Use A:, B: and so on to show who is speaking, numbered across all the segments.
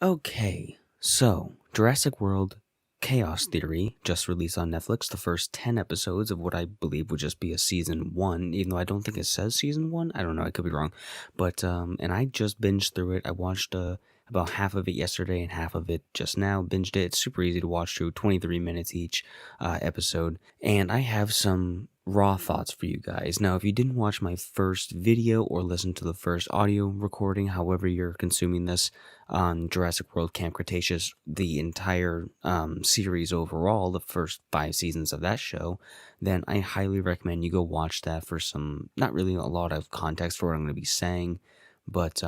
A: Okay, so Jurassic World Chaos Theory just released on Netflix the first 10 episodes of what I believe would just be a season 1, even though I don't think it says season 1. I don't know, I could be wrong. But, and I just binged through it. I watched about half of it yesterday and half of it just now. Binged it. It's super easy to watch through, 23 minutes each episode. And I have some raw thoughts for you guys. Now, if you didn't watch my first video or listen to the first audio recording, however you're consuming this on Jurassic World Camp Cretaceous, the entire series overall, the first 5 seasons of that show, then I highly recommend you go watch that for some, not really a lot of context for what I'm going to be saying, but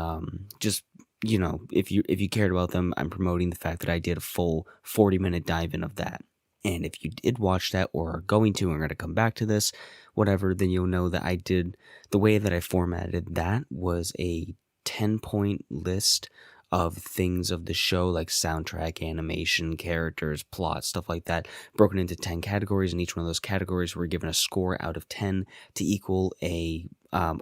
A: just, you know, if you cared about them, I'm promoting the fact that I did a full 40-minute dive in of that. And if you did watch that or are going to, and are going to come back to this, whatever, then you'll know that I did, the way that I formatted that was a 10-point list of things of the show, like soundtrack, animation, characters, plot, stuff like that, broken into 10 categories, and each one of those categories were given a score out of 10 to equal a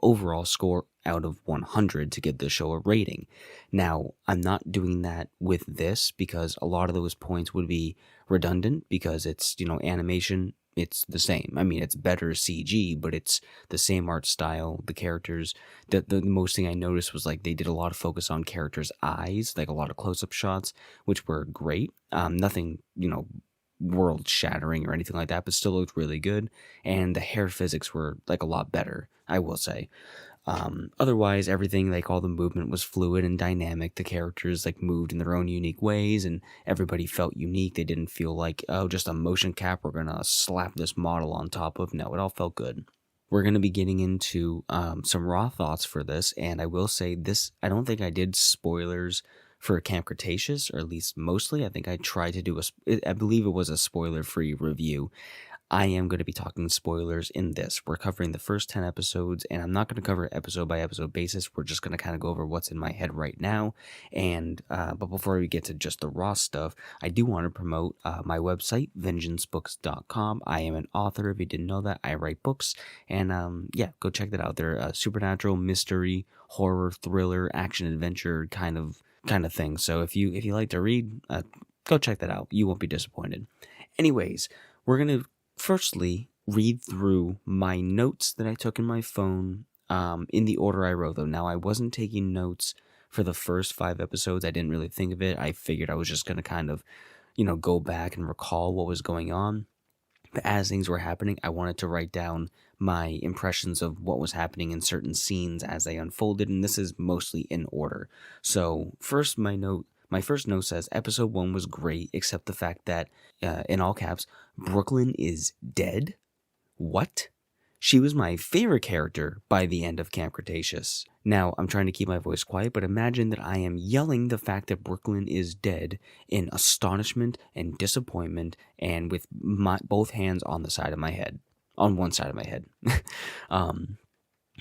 A: overall score out of 100 to give the show a rating. Now, I'm not doing that with this because a lot of those points would be redundant because it's, animation. It's the same. I mean, it's better CG, but it's the same art style. The characters, the most thing I noticed was like they did a lot of focus on characters' eyes, like a lot of close-up shots, which were great. Nothing, world shattering or anything like that, but still looked really good. And the hair physics were like a lot better, I will say. Otherwise, everything, like all the movement was fluid and dynamic. The characters like moved in their own unique ways, and everybody felt unique. They didn't feel like, oh, just a motion cap we're gonna slap this model on top of. No, it all felt good. We're gonna be getting into some raw thoughts for this, and I will say this: I don't think I did spoilers for Camp Cretaceous, or at least mostly. I think I tried to do I believe it was a spoiler-free review. I am going to be talking spoilers in this. We're covering the first 10 episodes, and I'm not going to cover it episode by episode basis. We're just going to kind of go over what's in my head right now. And but before we get to just the raw stuff, I do want to promote my website, vengeancebooks.com. I am an author. If you didn't know that, I write books. And go check that out. They're supernatural, mystery, horror, thriller, action, adventure kind of thing. So if you like to read, go check that out. You won't be disappointed. Anyways, we're going to firstly read through my notes that I took in my phone in the order I wrote them. Now, I wasn't taking notes for the first 5 episodes. I didn't really think of it. I figured I was just going to kind of, go back and recall what was going on. But as things were happening, I wanted to write down my impressions of what was happening in certain scenes as they unfolded, and this is mostly in order. So first, my first note says, episode 1 was great, except the fact that, in all caps, Brooklyn is dead? What? She was my favorite character by the end of Camp Cretaceous. Now, I'm trying to keep my voice quiet, but imagine that I am yelling the fact that Brooklyn is dead in astonishment and disappointment, and with both hands on the side of my head. On one side of my head.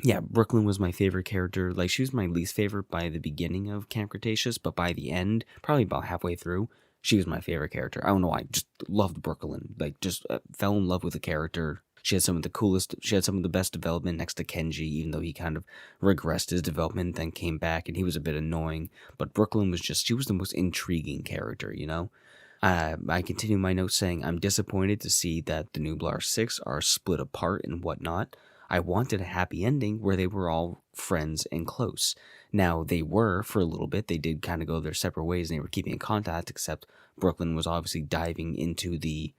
A: Yeah, Brooklyn was my favorite character. Like, she was my least favorite by the beginning of Camp Cretaceous, but by the end, probably about halfway through, she was my favorite character. I don't know why, I just loved Brooklyn. Like, just fell in love with the character. She had some of the best development next to Kenji, even though he kind of regressed his development, then came back, and he was a bit annoying. But Brooklyn she was the most intriguing character, I continue my notes saying, I'm disappointed to see that the Nublar 6 are split apart and whatnot. I wanted a happy ending where they were all friends and close. Now, they were for a little bit. They did kind of go their separate ways, and they were keeping in contact, except Brooklyn was obviously diving into the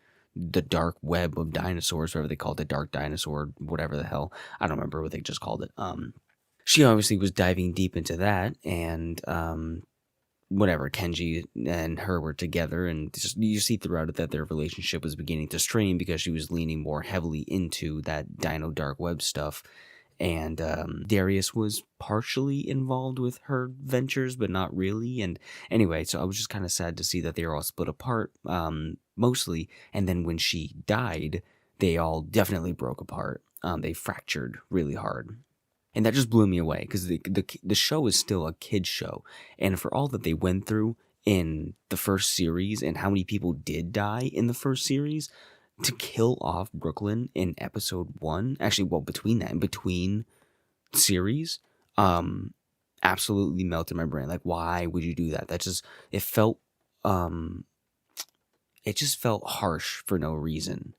A: dark web of dinosaurs, whatever they called it, dark dinosaur, whatever the hell. I don't remember what they just called it. She obviously was diving deep into that, and whatever, Kenji and her were together, and just, you see throughout it that their relationship was beginning to strain because she was leaning more heavily into that dino dark web stuff, and Darius was partially involved with her ventures, but not really. And anyway, so I was just kind of sad to see that they were all split apart, mostly, and then when she died, they all definitely broke apart. They fractured really hard. And that just blew me away, because the show is still a kid's show. And for all that they went through in the first series, and how many people did die in the first series, to kill off Brooklyn in episode 1, actually, well, between series, absolutely melted my brain. Like, why would you do that? That just, it felt, um, it just felt harsh for no reason.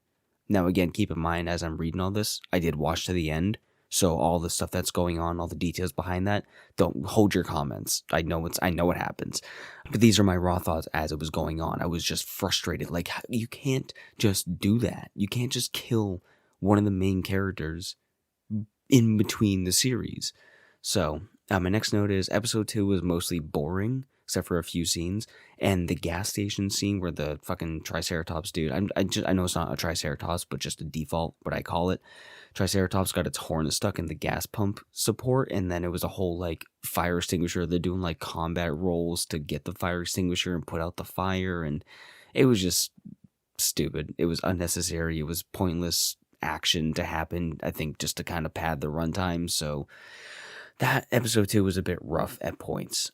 A: Now, again, keep in mind, as I'm reading all this, I did watch to the end. So all the stuff that's going on, all the details behind that, don't hold your comments. I know what happens. But these are my raw thoughts as it was going on. I was just frustrated. Like, you can't just do that. You can't just kill one of the main characters in between the series. So, my next note is episode 2 was mostly boring, except for a few scenes. And the gas station scene where the fucking Triceratops dude, I know it's not a Triceratops, but just a default, what I call it. Triceratops got its horn stuck in the gas pump support, and then it was a whole like fire extinguisher. They're doing like combat rolls to get the fire extinguisher and put out the fire, and it was just stupid. It was unnecessary. It was pointless action to happen, I think, just to kind of pad the runtime. So that episode 2 was a bit rough at points.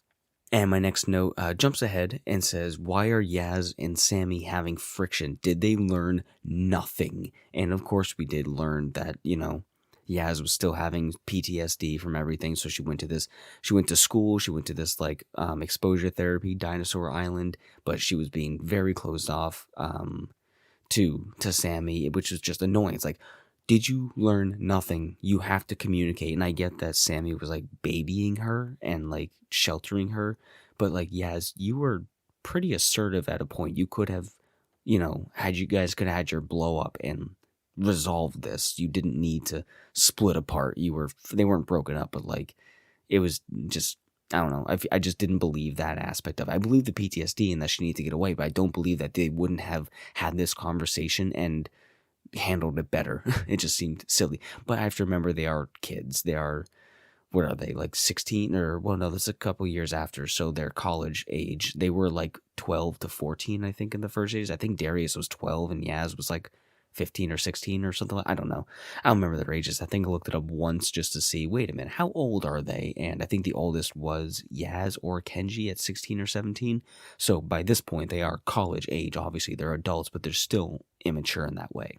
A: And my next note jumps ahead and says, why are Yaz and Sammy having friction? Did they learn nothing? And of course we did learn that, Yaz was still having PTSD from everything. So she went to school, she went to this like exposure therapy, Dinosaur Island, but she was being very closed off to Sammy, which was just annoying. It's like, did you learn nothing? You have to communicate. And I get that Sammy was like babying her and like sheltering her, but like, yes, you were pretty assertive at a point. You could have, had you guys could have had your blow up and resolved this. You didn't need to split apart. They weren't broken up, but like, it was just, I don't know. I just didn't believe that aspect of it. I believe the PTSD and that she needed to get away, but I don't believe that they wouldn't have had this conversation and handled it better. It just seemed silly. But I have to remember they are kids. They are, what are they, like 16 or, well, no, that's a couple years after. So they're college age. They were like 12 to 14, I think, in the first days. I think Darius was 12 and Yaz was like 15 or 16 or something. I don't know. I don't remember their ages. I think I looked it up once just to see, wait a minute, how old are they? And I think the oldest was Yaz or Kenji at 16 or 17. So by this point, they are college age. Obviously, they're adults, but they're still immature in that way.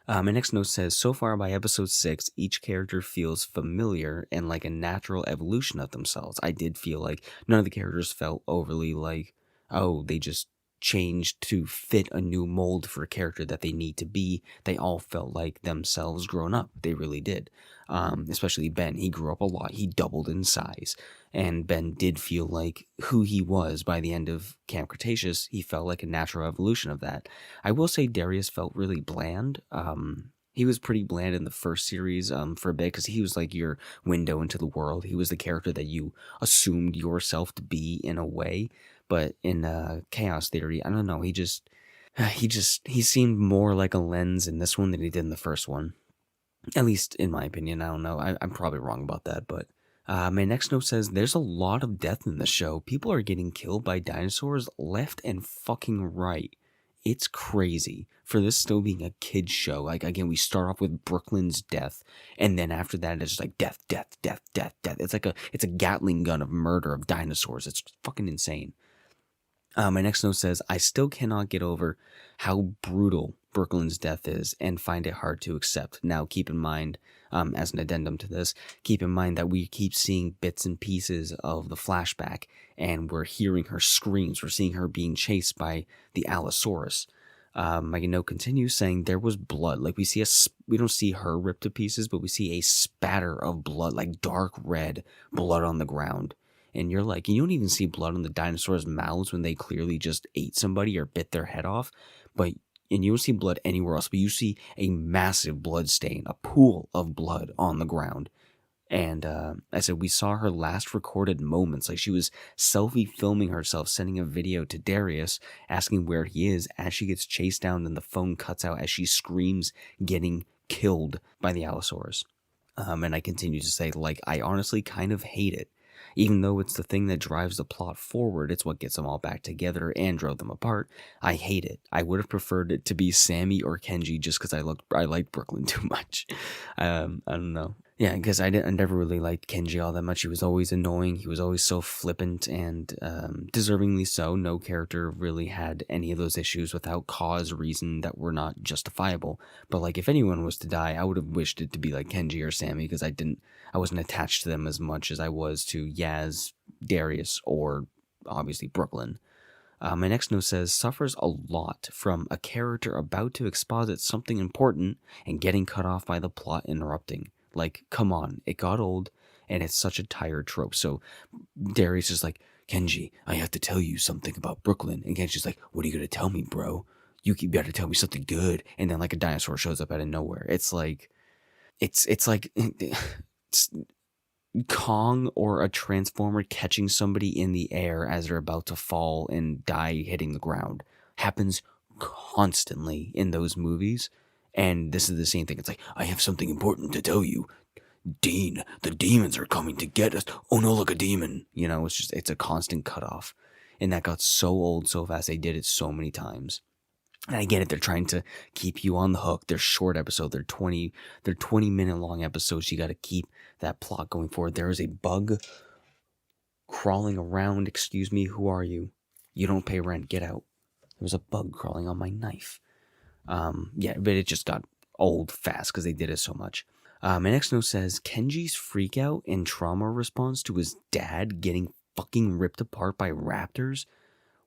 A: My next note says, so far by episode 6, each character feels familiar and like a natural evolution of themselves. I did feel like none of the characters felt overly like, oh, they just changed to fit a new mold for a character that they need to be. They all felt like themselves grown up. They really did. Especially Ben. He grew up a lot. He doubled in size. And Ben did feel like who he was by the end of Camp Cretaceous. He felt like a natural evolution of that. I will say Darius felt really bland. He was pretty bland in the first series for a bit because he was like your window into the world. He was the character that you assumed yourself to be in a way. But in Chaos Theory, I don't know. He seemed more like a lens in this one than he did in the first one. At least in my opinion. I don't know. I'm probably wrong about that, but my next note says there's a lot of death in the show. People are getting killed by dinosaurs left and fucking right. It's crazy for this still being a kid's show. Like, again, we start off with Brooklyn's death, and then after that, it's just like death, death, death, death, death. It's a Gatling gun of murder of dinosaurs. It's fucking insane. My next note says, I still cannot get over how brutal Brooklyn's death is and find it hard to accept. Now, keep in mind, as an addendum to this, keep in mind that we keep seeing bits and pieces of the flashback, and we're hearing her screams. We're seeing her being chased by the Allosaurus. My note continues saying there was blood. Like, we don't see her ripped to pieces, but we see a spatter of blood, like dark red blood on the ground. And you're like, you don't even see blood on the dinosaurs' mouths when they clearly just ate somebody or bit their head off. And you don't see blood anywhere else, but you see a massive blood stain, a pool of blood on the ground. And I said, we saw her last recorded moments. Like, she was selfie filming herself, sending a video to Darius, asking where he is as she gets chased down, and the phone cuts out as she screams, getting killed by the Allosaurus. And I continue to say, like, I honestly kind of hate it. Even though it's the thing that drives the plot forward, it's what gets them all back together and drove them apart. I hate it. I would have preferred it to be Sammy or Kenji just because I liked Brooklyn too much. I don't know. Yeah, because I never really liked Kenji all that much. He was always annoying. He was always so flippant and deservingly so. No character really had any of those issues without cause, reason that were not justifiable. But like, if anyone was to die, I would have wished it to be like Kenji or Sammy because I wasn't attached to them as much as I was to Yaz, Darius, or obviously Brooklyn. My next note says, suffers a lot from a character about to exposit something important and getting cut off by the plot interrupting. Like, come on, it got old, and it's such a tired trope. So Darius is like, Kenji, I have to tell you something about Brooklyn. And Kenji's like, what are you going to tell me, bro? You better tell me something good. And then like a dinosaur shows up out of nowhere. It's like, it's like it's Kong or a Transformer catching somebody in the air as they're about to fall and die hitting the ground. Happens constantly in those movies. And this is the same thing. It's like, I have something important to tell you. Dean, the demons are coming to get us. Oh no, look, a demon. You know, it's a constant cutoff. And that got so old so fast. They did it so many times. And I get it, they're trying to keep you on the hook. They're short episodes, they're 20-minute long episodes. You got to keep that plot going forward. There is a bug crawling around. Excuse me, who are you? You don't pay rent, get out. There was a bug crawling on my knife. Yeah, but it just got old fast because they did it so much. My next note says, Kenji's freakout and trauma response to his dad getting fucking ripped apart by raptors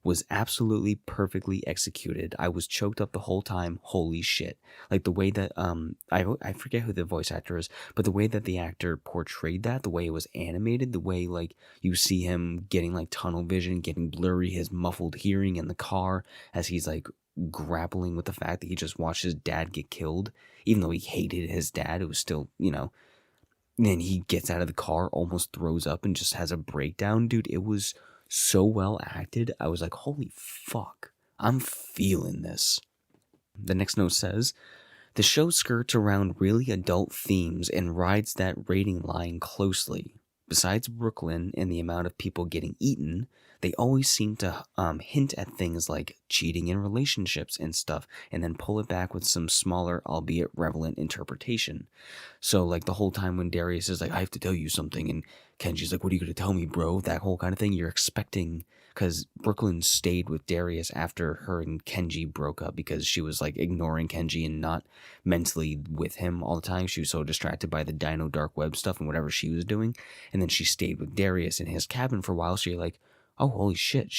A: was absolutely perfectly executed. I was choked up the whole time. Holy shit. Like the way that, I forget who the voice actor is, but the way that the actor portrayed that, the way it was animated, the way like you see him getting like tunnel vision, getting blurry, his muffled hearing in the car as he's like grappling with the fact that he just watched his dad get killed. Even though he hated his dad, it was still, you know, then he gets out of the car, almost throws up and just has a breakdown. Dude, it was so well acted. I was like, holy fuck, I'm feeling this. The next note says, the show skirts around really adult themes and rides that rating line closely. Besides Brooklyn and the amount of people getting eaten, they always seem to hint at things like cheating in relationships and stuff, and then pull it back with some smaller, albeit relevant interpretation. So, like, the whole time when Darius is like, I have to tell you something, and Kenji's like, what are you going to tell me, bro? That whole kind of thing you're expecting, because Brooklyn stayed with Darius after her and Kenji broke up because she was, like, ignoring Kenji and not mentally with him all the time. She was so distracted by the Dino Dark Web stuff and whatever she was doing. And then she stayed with Darius in his cabin for a while, so you're like, oh, holy shit,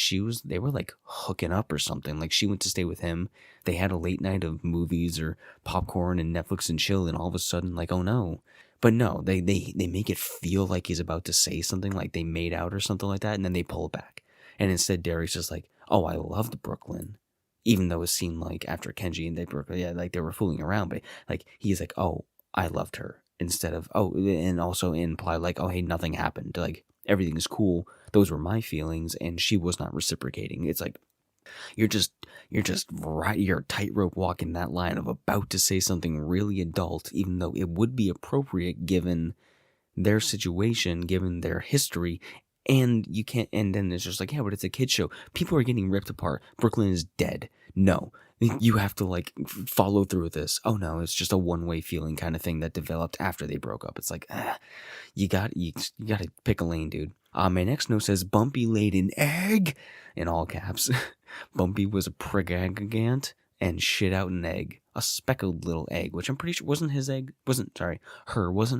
A: they were like hooking up or something. Like she went to stay with him. They had a late night of movies or popcorn and Netflix and chill, and all of a sudden, like, oh no. But no, they make it feel like he's about to say something, like they made out or something like that, and then they pull back. And instead, Darius is like, oh, I loved Brooklyn. Even though it seemed like after Kenji and they broke, yeah, like they were fooling around, but like he's like, oh, I loved her. Instead of, oh, and also imply like, oh, hey, nothing happened. Like, everything is cool. Those were my feelings, and she was not reciprocating. It's like you're just right. You're tightrope walking that line of about to say something really adult, even though it would be appropriate given their situation, given their history. And you can't. And then it's just like, yeah, but it's a kid show. People are getting ripped apart. Brooklyn is dead. No, you have to like follow through with this. Oh no, it's just a one-way feeling kind of thing that developed after they broke up. It's like, you got to pick a lane, dude. My next note says, Bumpy laid an egg, in all caps. Bumpy was a prigagant and shit out an egg. A speckled little egg, which I'm pretty sure wasn't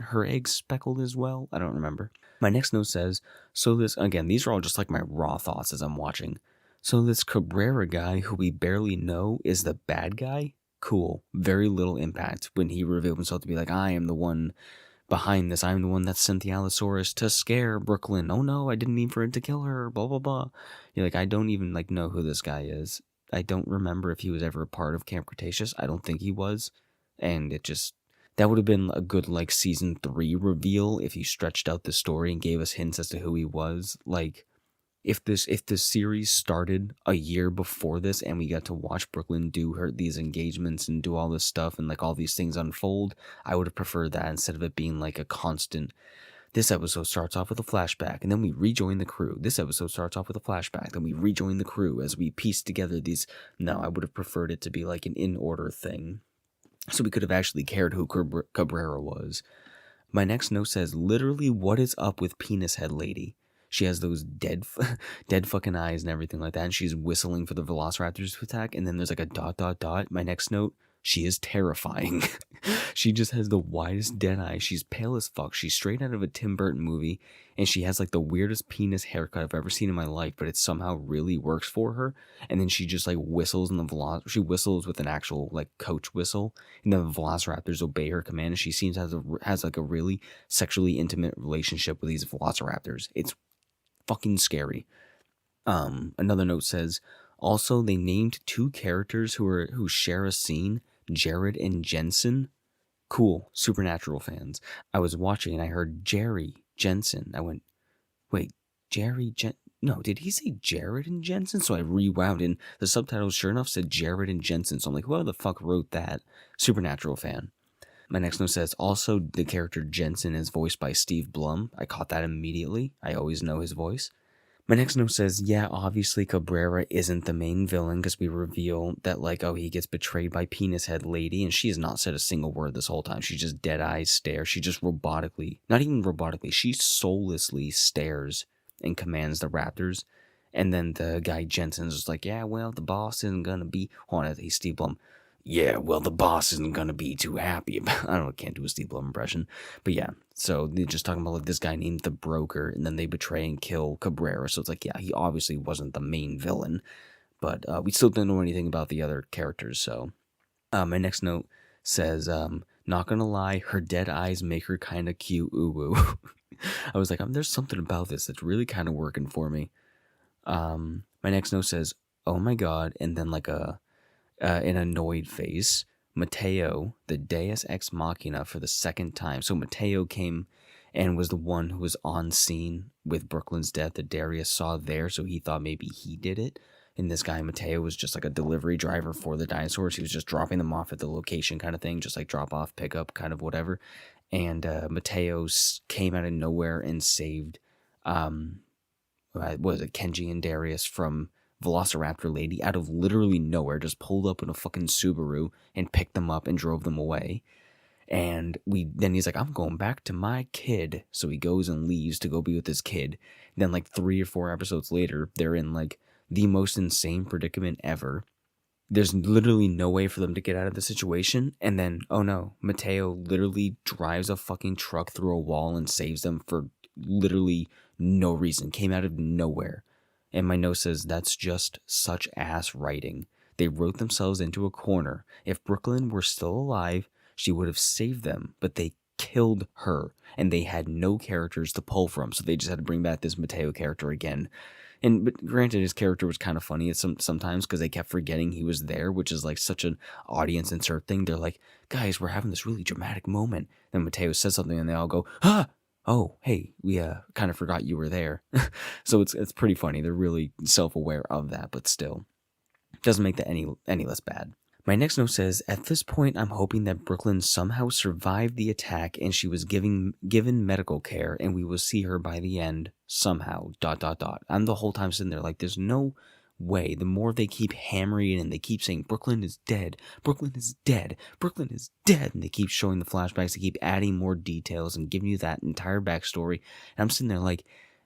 A: her egg speckled as well? I don't remember. My next note says, so this, again, these are all just like my raw thoughts as I'm watching. So this Cabrera guy who we barely know is the bad guy? Cool. Very little impact when he revealed himself to be like, I am the one behind this. I'm the one that sent the Allosaurus to scare Brooklyn. Oh no, I didn't mean for it to kill her. Blah, blah, blah. You're like, I don't even like know who this guy is. I don't remember if he was ever a part of Camp Cretaceous. I don't think he was. And it just, that would have been a good like season 3 reveal if he stretched out the story and gave us hints as to who he was. Like, if the series started a year before this and we got to watch Brooklyn do these engagements and do all this stuff and like all these things unfold, I would have preferred that instead of it being like a constant, this episode starts off with a flashback and then we rejoin the crew. This episode starts off with a flashback, then we rejoin the crew as we piece together these. No, I would have preferred it to be like an in order thing. So we could have actually cared who Cabrera was. My next note says, literally, what is up with Penis Head Lady? She has those dead fucking eyes and everything like that, and she's whistling for the velociraptors to attack, and then there's like a dot, dot, dot. My next note, she is terrifying. She just has the widest dead eyes. She's pale as fuck. She's straight out of a Tim Burton movie, and she has like the weirdest penis haircut I've ever seen in my life, but it somehow really works for her. And then she just like whistles in the she whistles with an actual like coach whistle, and the velociraptors obey her command, and she seems to has like a really sexually intimate relationship with these velociraptors. It's fucking scary. Another note says, also they named two characters who share a scene, Jared and Jensen. Cool, Supernatural fans. I was watching and I heard Jerry Jensen. I went, wait, no, did he say Jared and Jensen? So I rewound and the subtitles sure enough said Jared and Jensen. So I'm like, who the fuck wrote that? Supernatural fan. My next note says, also the character Jensen is voiced by Steve Blum. I caught that immediately. I always know his voice. My next note says, yeah, obviously Cabrera isn't the main villain because we reveal that, like, oh, he gets betrayed by Penis Head Lady, and she has not said a single word this whole time. She just dead eyes stare. She just robotically, not even robotically, she soullessly stares and commands the raptors. And then the guy Jensen's just like, yeah, well, the boss isn't going to be, hold on, he's Steve Blum. Yeah, well, the boss isn't going to be too happy about I don't know, can't do a Steve Blum impression. But yeah, so they're just talking about like this guy named the Broker, and then they betray and kill Cabrera. So it's like, yeah, he obviously wasn't the main villain, but we still don't know anything about the other characters. So my next note says, not going to lie, her dead eyes make her kind of cute. Ooh, ooh. I was like, there's something about this that's really kind of working for me. My next note says, oh my God, and then like an annoyed face, Mateo, the Deus Ex Machina for the second time. So Mateo came and was the one who was on scene with Brooklyn's death that Darius saw there, so he thought maybe he did it. And this guy, Mateo, was just like a delivery driver for the dinosaurs. He was just dropping them off at the location kind of thing, just like drop off, pick up, kind of whatever. And Mateo came out of nowhere and saved, what was it, Kenji and Darius from Velociraptor Lady out of literally nowhere, just pulled up in a fucking Subaru and picked them up and drove them away. And then he's like, I'm going back to my kid. So he goes and leaves to go be with his kid. And then like 3 or 4 episodes later, they're in like the most insane predicament ever. There's literally no way for them to get out of the situation. And then, oh no, Mateo literally drives a fucking truck through a wall and saves them for literally no reason. Came out of nowhere. And my note says, that's just such ass writing. They wrote themselves into a corner. If Brooklyn were still alive, she would have saved them, but they killed her, and they had no characters to pull from, so they just had to bring back this Mateo character again. But granted, his character was kind of funny sometimes because they kept forgetting he was there, which is like such an audience insert thing. They're like, guys, we're having this really dramatic moment. Then Mateo says something, and they all go, ah! Oh, hey, we kind of forgot you were there. So it's pretty funny. They're really self-aware of that, but still. Doesn't make that any less bad. My next note says, at this point, I'm hoping that Brooklyn somehow survived the attack and she was given medical care and we will see her by the end somehow, ... I'm the whole time sitting there like, there's no way. The more they keep hammering it and they keep saying, Brooklyn is dead, Brooklyn is dead, Brooklyn is dead, and they keep showing the flashbacks, they keep adding more details and giving you that entire backstory. And I'm sitting there like,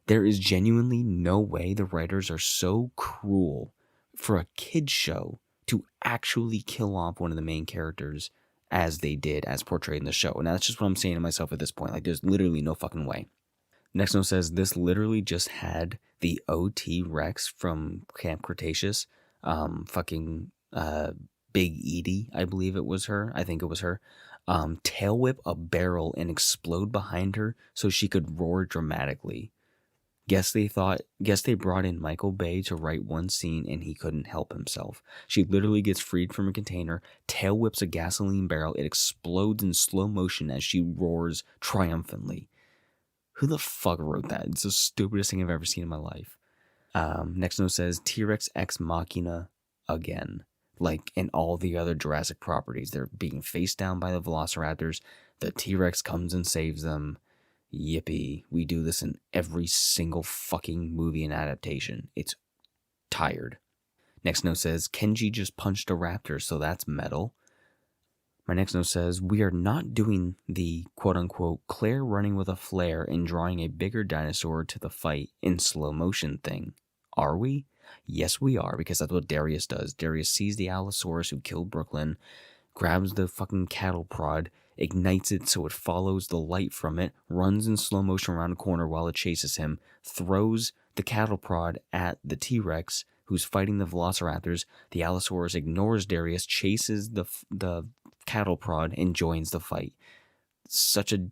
A: there is genuinely no way the writers are so cruel for a kid's show to actually kill off one of the main characters as they did, as portrayed in the show. And that's just what I'm saying to myself at this point. Like, there's literally no fucking way. Next note says, this literally just had the OT Rex from Camp Cretaceous, Big Edie, I believe it was her. I think it was her. Tail whip a barrel and explode behind her so she could roar dramatically. Guess they brought in Michael Bay to write one scene and he couldn't help himself. She literally gets freed from a container, tail whips a gasoline barrel, it explodes in slow motion as she roars triumphantly. Who the fuck wrote that? It's the stupidest thing I've ever seen in my life. Next note says, T-Rex Ex Machina again. Like in all the other Jurassic properties, they're being faced down by the Velociraptors. The T-Rex comes and saves them. Yippee. We do this in every single fucking movie and adaptation. It's tired. Next note says, Kenji just punched a raptor, so that's metal. My next note says, we are not doing the quote-unquote Claire running with a flare and drawing a bigger dinosaur to the fight in slow motion thing. Are we? Yes, we are, because that's what Darius does. Darius sees the Allosaurus who killed Brooklyn, grabs the fucking cattle prod, ignites it so it follows the light from it, runs in slow motion around a corner while it chases him, throws the cattle prod at the T-Rex who's fighting the Velociraptors. The Allosaurus ignores Darius, chases the cattle prod, and joins the fight. Such a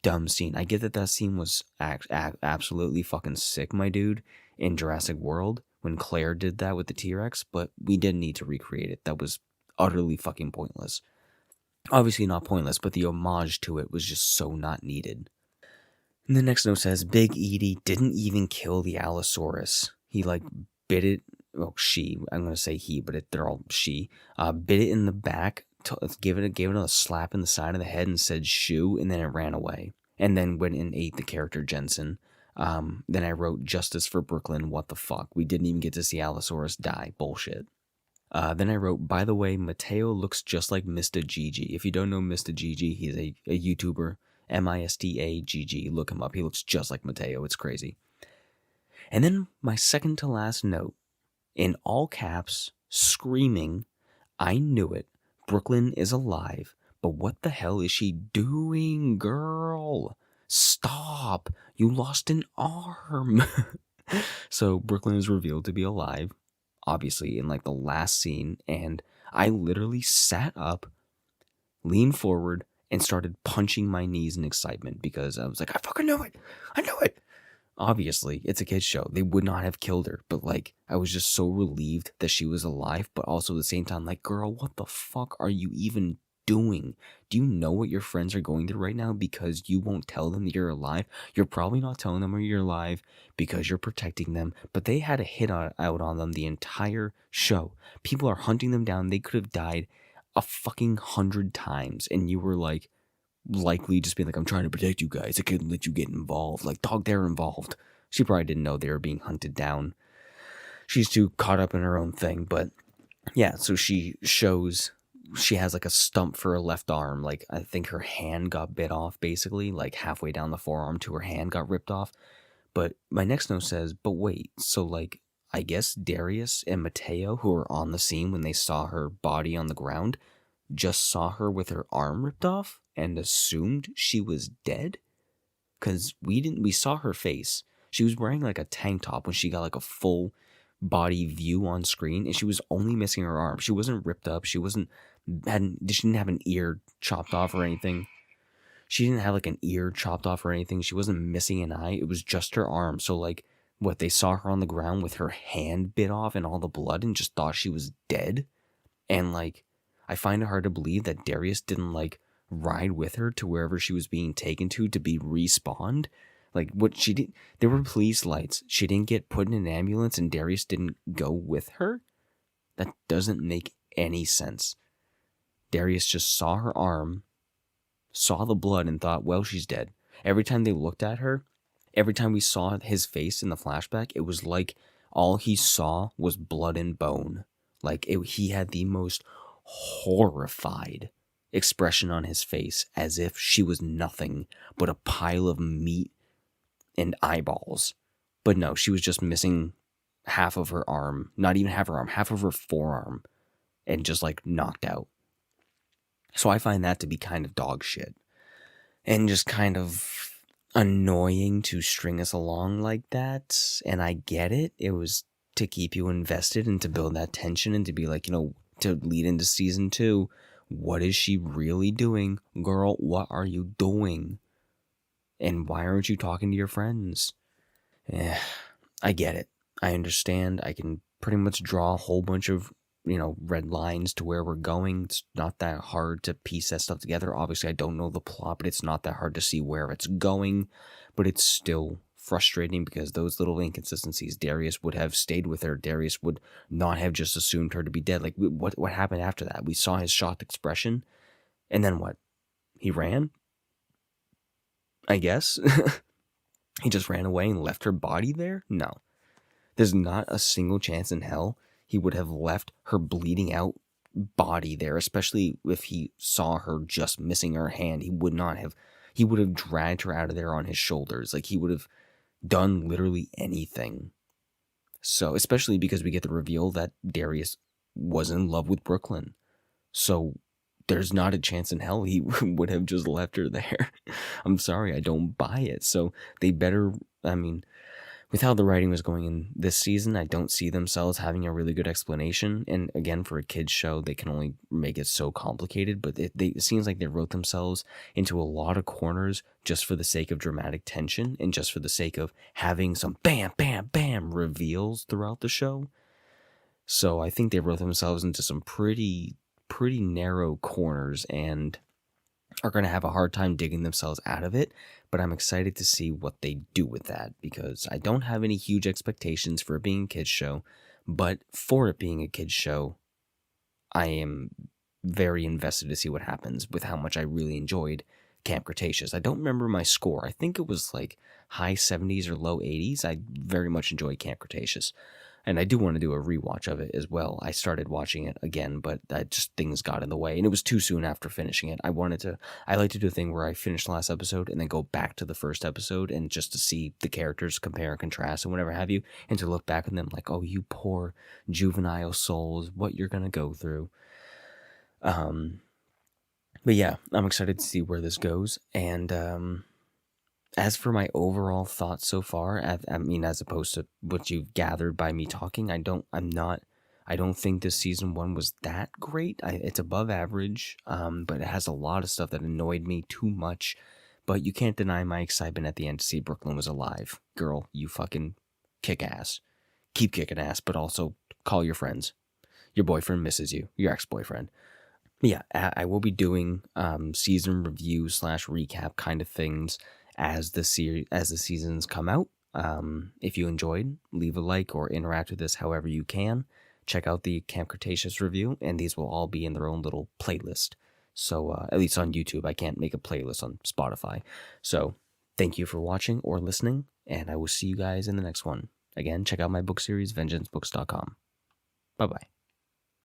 A: dumb scene. I get that scene was absolutely fucking sick, my dude, in Jurassic World when Claire did that with the T-Rex, but we didn't need to recreate it. That was utterly fucking pointless. Obviously not pointless, but the homage to it was just so not needed. And the next note says, Big Edie didn't even kill the Allosaurus. He bit it, she, I'm going to say he, but they're all she, bit it in the back, gave it a slap in the side of the head and said shoo, and then it ran away. And then went and ate the character Jensen. Then I wrote Justice for Brooklyn, what the fuck. We didn't even get to see Allosaurus die. Bullshit. Then I wrote, by the way, Mateo looks just like Mr. Gigi. If you don't know Mr. Gigi, he's a YouTuber. Mistagg. Look him up. He looks just like Mateo. It's crazy. And then my second to last note, in all caps, screaming, I knew it. Brooklyn is alive. But what the hell is she doing, girl? Stop. You lost an arm. So Brooklyn is revealed to be alive, obviously, in the last scene. And I literally sat up, leaned forward, and started punching my knees in excitement because I was like, I fucking know it. I know it. Obviously, it's a kid's show. They would not have killed her. But, I was just so relieved that she was alive. But also at the same time, girl, what the fuck are you even doing? Do you know what your friends are going through right now because you won't tell them that you're alive? You're probably not telling them you're alive because you're protecting them. But they had a hit out on them the entire show. People are hunting them down. They could have died a fucking 100 times. And you were likely just being I'm trying to protect you guys. I couldn't let you get involved. Dog, they're involved. She probably didn't know they were being hunted down. She's too caught up in her own thing. But yeah, so she shows she has a stump for her left arm. I think her hand got bit off basically, halfway down the forearm to her hand got ripped off. But my next note says, but wait, so I guess Darius and Mateo, who were on the scene when they saw her body on the ground, just saw her with her arm ripped off and assumed she was dead? Because we saw her face. She was wearing a tank top when she got a full body view on screen, and she was only missing her arm. She wasn't ripped up. She didn't have an ear chopped off or anything. She didn't have an ear chopped off or anything. She wasn't missing an eye. It was just her arm. So what, they saw her on the ground with her hand bit off and all the blood and just thought she was dead? And I find it hard to believe that Darius didn't ride with her to wherever she was being taken to be respawned. What she did, there were police lights. She didn't get put in an ambulance and Darius didn't go with her? That doesn't make any sense. Darius just saw her arm, saw the blood, and thought, well, she's dead. Every time they looked at her, every time we saw his face in the flashback, it was all he saw was blood and bone. He had the most horrified expression on his face, as if she was nothing but a pile of meat and eyeballs. But no, she was just missing half of her arm. Not even half her arm, half of her forearm. And just knocked out. So I find that to be kind of dog shit. And just kind of annoying to string us along like that. And I get it. It was to keep you invested and to build that tension and to be to lead into season 2. What is she really doing? Girl, what are you doing? And why aren't you talking to your friends? I get it. I understand. I can pretty much draw a whole bunch of, red lines to where we're going. It's not that hard to piece that stuff together. Obviously, I don't know the plot, but it's not that hard to see where it's going. But it's still frustrating because those little inconsistencies. Darius would have stayed with her. Darius would not have just assumed her to be dead. What happened after that? We saw his shocked expression, and then what? He ran? I guess. He just ran away and left her body there? No. There's not a single chance in hell he would have left her bleeding out body there, especially if he saw her just missing her hand. He would have dragged her out of there on his shoulders. Like, he would have done literally anything. So, especially because we get the reveal that Darius was in love with Brooklyn. So, there's not a chance in hell he would have just left her there. I'm sorry, I don't buy it. So, they better, with how the writing was going in this season, I don't see themselves having a really good explanation. And again, for a kid's show, they can only make it so complicated. But it seems like they wrote themselves into a lot of corners just for the sake of dramatic tension and just for the sake of having some bam, bam, bam reveals throughout the show. So I think they wrote themselves into some pretty narrow corners and are going to have a hard time digging themselves out of it, but I'm excited to see what they do with that, because I don't have any huge expectations for it being a kids show, but for it being a kids show, I am very invested to see what happens with how much I really enjoyed Camp Cretaceous. I don't remember my score. I think it was like high 70s or low 80s. I very much enjoyed Camp Cretaceous. And I do want to do a rewatch of it as well. I started watching it again, but things got in the way. And it was too soon after finishing it. I like to do a thing where I finish the last episode and then go back to the first episode and just to see the characters, compare and contrast and whatever have you. And to look back on them like, oh, you poor juvenile souls, what you're going to go through. But yeah, I'm excited to see where this goes. And, as for my overall thoughts so far, as opposed to what you've gathered by me talking, I don't think this season 1 was that great. It's above average, but it has a lot of stuff that annoyed me too much. But you can't deny my excitement at the end to see Brooklyn was alive. Girl, you fucking kick ass. Keep kicking ass, but also call your friends. Your boyfriend misses you. Your ex-boyfriend. But yeah, I will be doing season review / recap kind of things as the seasons come out. If you enjoyed, leave a like or interact with this however you can. Check out the Camp Cretaceous review, and these will all be in their own little playlist. So, at least on YouTube, I can't make a playlist on Spotify. So, thank you for watching or listening, and I will see you guys in the next one. Again, check out my book series, vengeancebooks.com. Bye-bye.